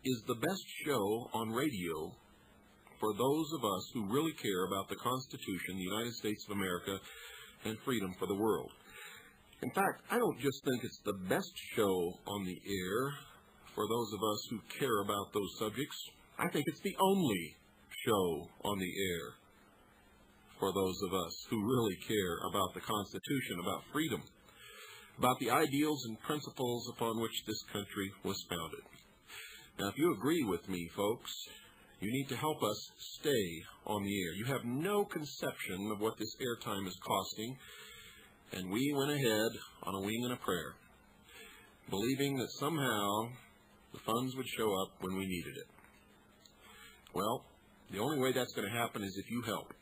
is the best show on radio for those of us who really care about the Constitution, the United States of America, and freedom for the world. In fact, I don't just think it's the best show on the air for those of us who care about those subjects. I think it's the only show on the air for those of us who really care about the Constitution, about freedom, about the ideals and principles upon which this country was founded. Now, if you agree with me, folks, you need to help us stay on the air. You have no conception of what this airtime is costing, and we went ahead on a wing and a prayer, believing that somehow the funds would show up when we needed it. Well, the only way that's going to happen is if you help.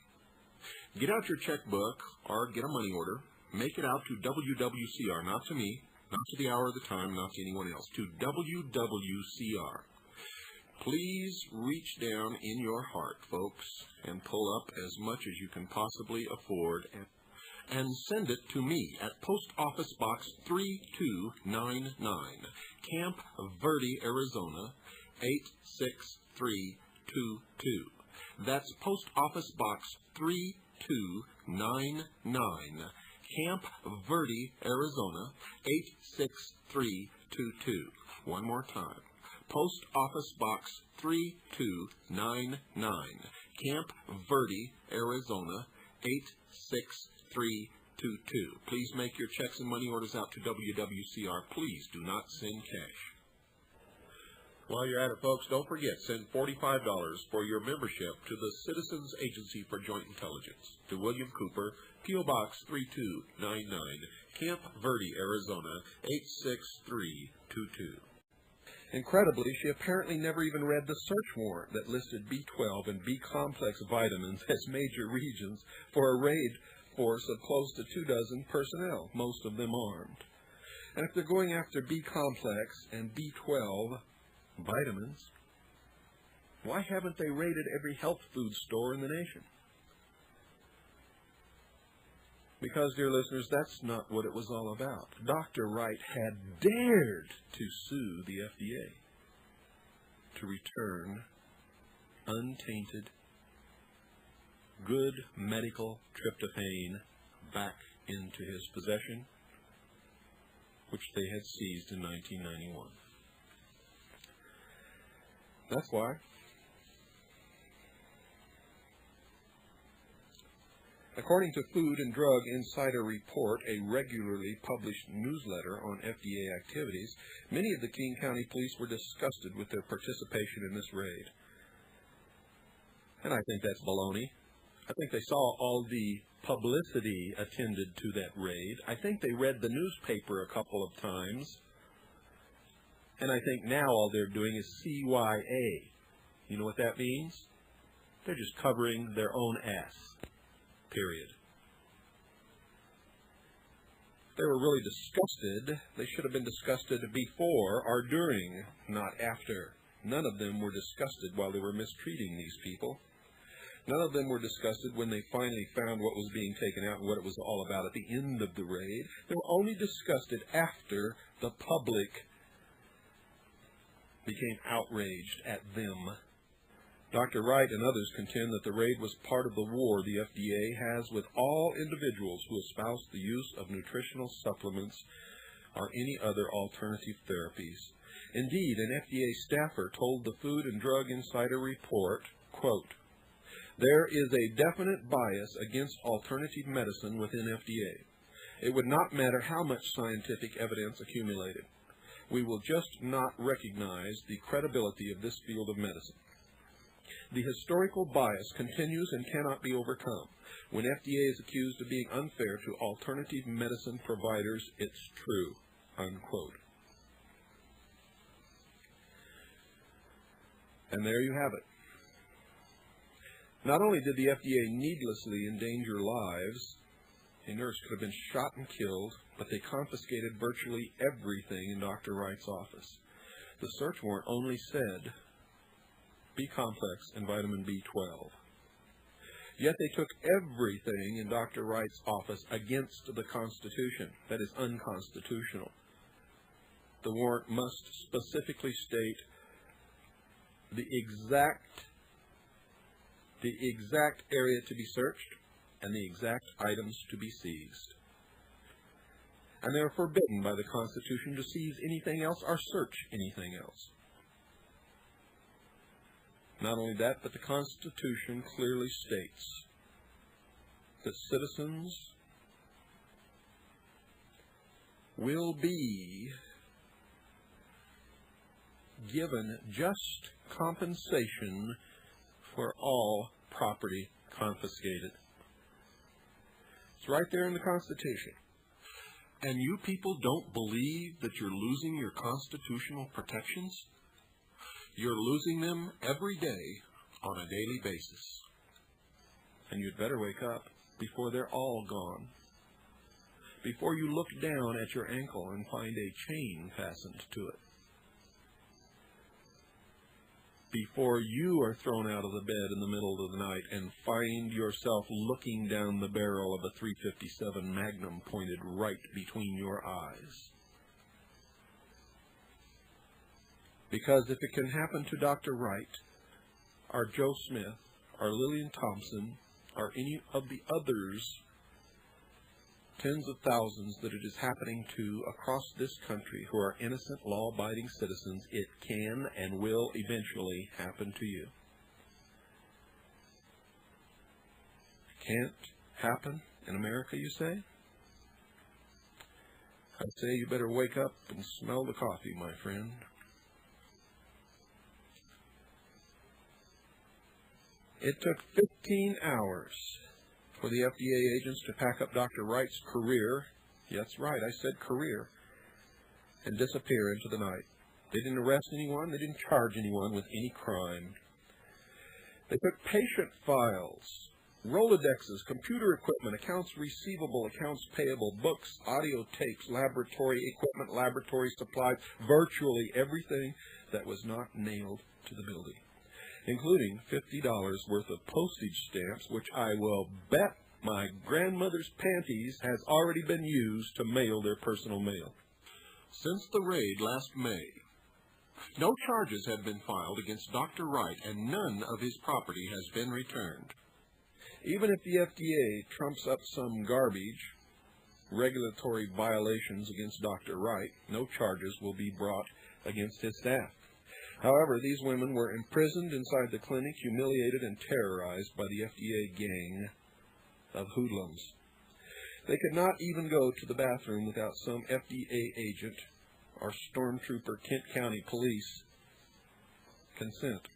Get out your checkbook or get a money order. Make it out to WWCR, not to me, not to the Hour of the Time, not to anyone else, to WWCR. Please reach down in your heart, folks, and pull up as much as you can possibly afford and send it to me at Post Office Box 3299, Camp Verde, Arizona, 86322. That's Post Office Box 3299, Camp Verde, Arizona, 86322. One more time. Post Office Box 3299, Camp Verde, Arizona, 86322. Please make your checks and money orders out to WWCR. Please do not send cash. While you're at it, folks, don't forget, send $45 for your membership to the Citizens Agency for Joint Intelligence, to William Cooper, P.O. Box 3299, Camp Verde, Arizona, 86322. Incredibly, she apparently never even read the search warrant that listed B12 and B-complex vitamins as major regions for a raid force of close to 24 personnel, most of them armed. And if they're going after B-complex and B12 vitamins, why haven't they raided every health food store in the nation? Because, dear listeners, that's not what it was all about. Dr. Wright had dared to sue the FDA to return untainted, good medical tryptophan back into his possession, which they had seized in 1991. That's why. According to Food and Drug Insider Report, a regularly published newsletter on FDA activities, many of the King County Police were disgusted with their participation in this raid. And I think that's baloney. I think they saw all the publicity attended to that raid. I think they read the newspaper a couple of times. And I think now all they're doing is CYA. You know what that means? They're just covering their own ass. Period. They were really disgusted. They should have been disgusted before or during, not after. None of them were disgusted while they were mistreating these people. None of them were disgusted when they finally found what was being taken out and what it was all about at the end of the raid. They were only disgusted after the public became outraged at them. Dr. Wright and others contend that the raid was part of the war the FDA has with all individuals who espouse the use of nutritional supplements or any other alternative therapies. Indeed, an FDA staffer told the Food and Drug Insider Report, quote, "There is a definite bias against alternative medicine within FDA. It would not matter how much scientific evidence accumulated. We will just not recognize the credibility of this field of medicine. The historical bias continues and cannot be overcome. When FDA is accused of being unfair to alternative medicine providers, it's true." Unquote. And there you have it. Not only did the FDA needlessly endanger lives, a nurse could have been shot and killed, but they confiscated virtually everything in Dr. Wright's office. The search warrant only said B-complex and vitamin B12. Yet they took everything in Dr. Wright's office against the Constitution. That is unconstitutional. The warrant must specifically state the exact area to be searched and the exact items to be seized. And they are forbidden by the Constitution to seize anything else or search anything else. Not only that, but the Constitution clearly states that citizens will be given just compensation for all property confiscated. It's right there in the Constitution. And you people don't believe that you're losing your constitutional protections? You're losing them every day on a daily basis. And you'd better wake up before they're all gone. Before you look down at your ankle and find a chain fastened to it. Before you are thrown out of the bed in the middle of the night and find yourself looking down the barrel of a .357 Magnum pointed right between your eyes. Because if it can happen to Dr. Wright, or Joe Smith, or Lillian Thompson, or any of the others, tens of thousands that it is happening to across this country who are innocent, law-abiding citizens, it can and will eventually happen to you. Can't happen in America, you say? I say you better wake up and smell the coffee, my friend. It took 15 hours for the FDA agents to pack up Dr. Wright's career, that's right, I said career, and disappear into the night. They didn't arrest anyone. They didn't charge anyone with any crime. They took patient files, Rolodexes, computer equipment, accounts receivable, accounts payable, books, audio tapes, laboratory equipment, laboratory supplies, virtually everything that was not nailed to the building, including $50 worth of postage stamps, which I will bet my grandmother's panties has already been used to mail their personal mail. Since the raid last May, no charges have been filed against Dr. Wright, and none of his property has been returned. Even if the FDA trumps up some garbage, regulatory violations against Dr. Wright, no charges will be brought against his staff. However, these women were imprisoned inside the clinic, humiliated and terrorized by the FDA gang of hoodlums. They could not even go to the bathroom without some FDA agent or stormtrooper Kent County Police consent.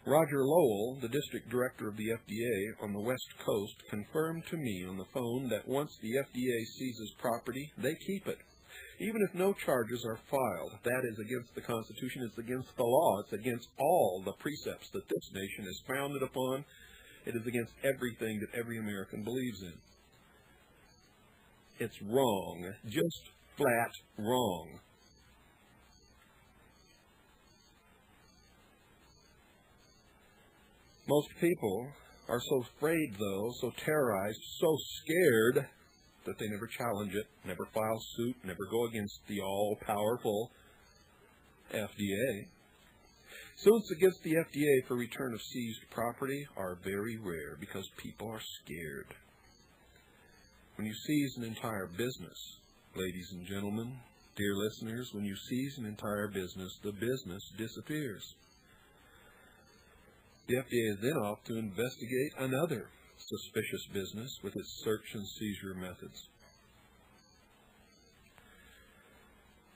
Roger Lowell, the district director of the FDA on the West Coast, confirmed to me on the phone that once the FDA seizes property, they keep it. Even if no charges are filed, that is against the Constitution, it's against the law, it's against all the precepts that this nation is founded upon. It is against everything that every American believes in. It's wrong, just flat wrong. Most people are so afraid, though, so terrorized, so scared, that they never challenge it, never file suit, never go against the all-powerful FDA. Suits against the FDA for return of seized property are very rare because people are scared. When you seize an entire business, ladies and gentlemen, dear listeners, when you seize an entire business, the business disappears. The FDA is then off to investigate another suspicious business with its search and seizure methods.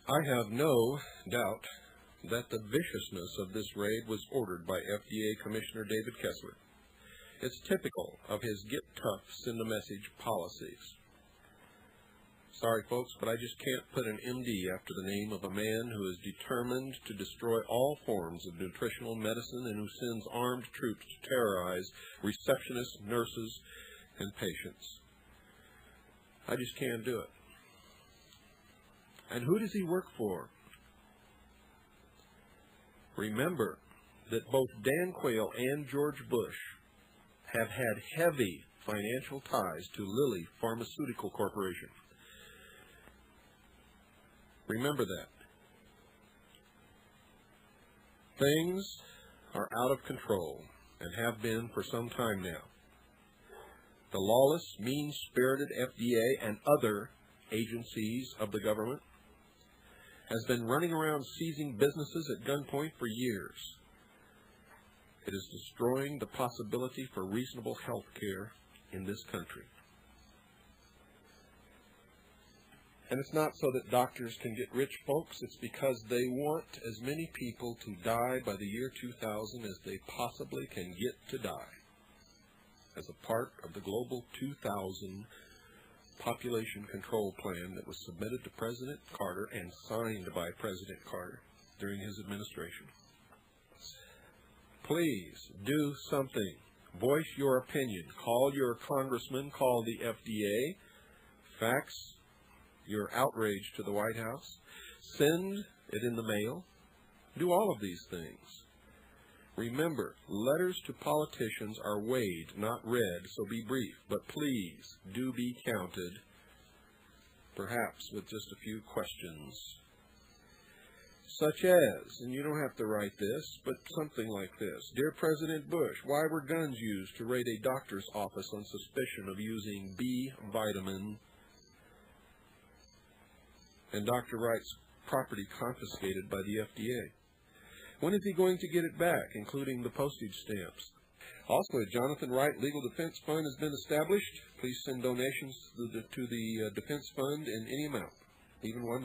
I have no doubt that the viciousness of this raid was ordered by FDA Commissioner David Kessler. It's typical of his get tough, send a message policies. Sorry, folks, but I just can't put an MD after the name of a man who is determined to destroy all forms of nutritional medicine and who sends armed troops to terrorize receptionists, nurses, and patients. I just can't do it. And who does he work for? Remember that both Dan Quayle and George Bush have had heavy financial ties to Lilly Pharmaceutical Corporation. Remember that. Things are out of control and have been for some time now. The lawless, mean-spirited FDA and other agencies of the government has been running around seizing businesses at gunpoint for years. It is destroying the possibility for reasonable health care in this country. And it's not so that doctors can get rich, folks. It's because they want as many people to die by the year 2000 as they possibly can get to die, as a part of the Global 2000 population control plan that was submitted to President Carter and signed by President Carter during his administration. Please do something. Voice your opinion. Call your congressman. Call the FDA. Fax your outrage to the White House. Send it in the mail. Do all of these things. Remember, letters to politicians are weighed, not read, so be brief. But please do be counted, perhaps with just a few questions. Such as, and you don't have to write this, but something like this. Dear President Bush, why were guns used to raid a doctor's office on suspicion of using B vitamin and Dr. Wright's property confiscated by the FDA? When is he going to get it back, including the postage stamps? Also, a Jonathan Wright Legal Defense Fund has been established. Please send donations to the Defense Fund in any amount, even $1.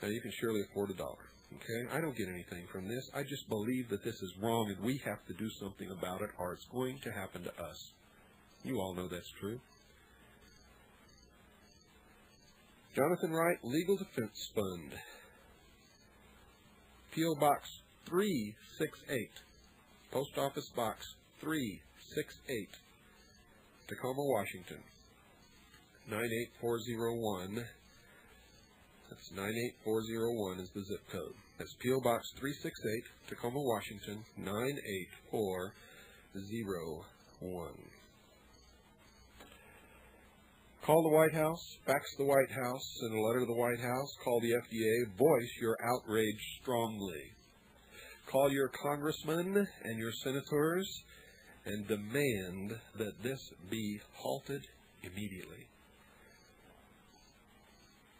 Now, you can surely afford $1. Okay? I don't get anything from this. I just believe that this is wrong, and we have to do something about it, or it's going to happen to us. You all know that's true. Jonathan Wright Legal Defense Fund. P.O. Box 368. Post Office Box 368. Tacoma, Washington. 98401. That's 98401 is the zip code. That's P.O. Box 368, Tacoma, Washington, 98401. Call the White House, fax the White House, send a letter to the White House, call the FDA, voice your outrage strongly. Call your congressmen and your senators and demand that this be halted immediately.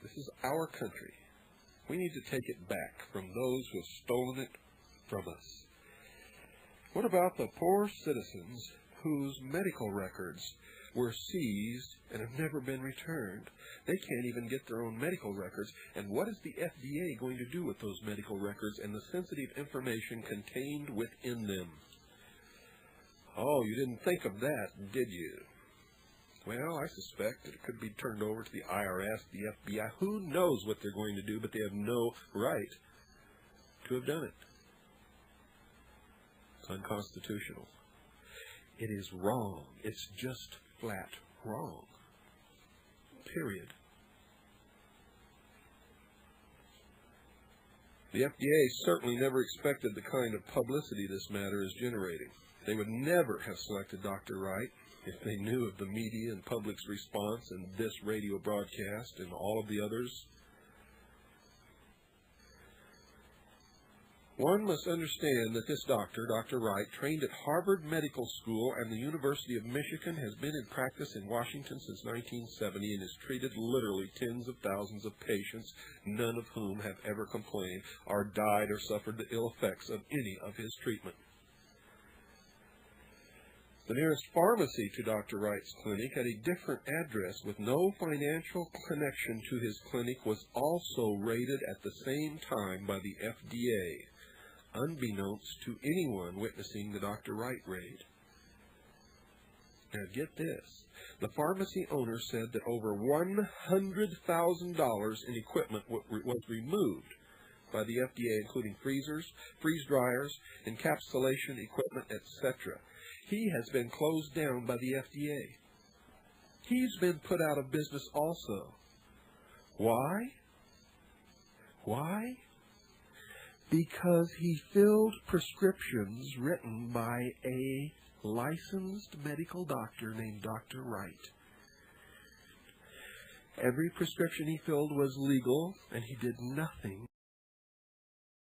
This is our country. We need to take it back from those who have stolen it from us. What about the poor citizens whose medical records were seized and have never been returned? They can't even get their own medical records. And what is the FDA going to do with those medical records and the sensitive information contained within them? Oh, you didn't think of that, did you? Well, I suspect that it could be turned over to the IRS, the FBI. Who knows what they're going to do, but they have no right to have done it. It's unconstitutional. It is wrong. It's just flat wrong. Period. The FDA certainly never expected the kind of publicity this matter is generating. They would never have selected Dr. Wright if they knew of the media and public's response in this radio broadcast and all of the others. One must understand that this doctor, Dr. Wright, trained at Harvard Medical School and the University of Michigan, has been in practice in Washington since 1970 and has treated literally tens of thousands of patients, none of whom have ever complained or died or suffered the ill effects of any of his treatment. The nearest pharmacy to Dr. Wright's clinic at a different address with no financial connection to his clinic was also raided at the same time by the FDA, unbeknownst to anyone witnessing the Dr. Wright raid. Now get this. The pharmacy owner said that over $100,000 in equipment was removed by the FDA, including freezers, freeze dryers, encapsulation equipment, etc. He has been closed down by the FDA. He's been put out of business also. Why? Why? Because he filled prescriptions written by a licensed medical doctor named Dr. Wright. Every prescription he filled was legal, and he did nothing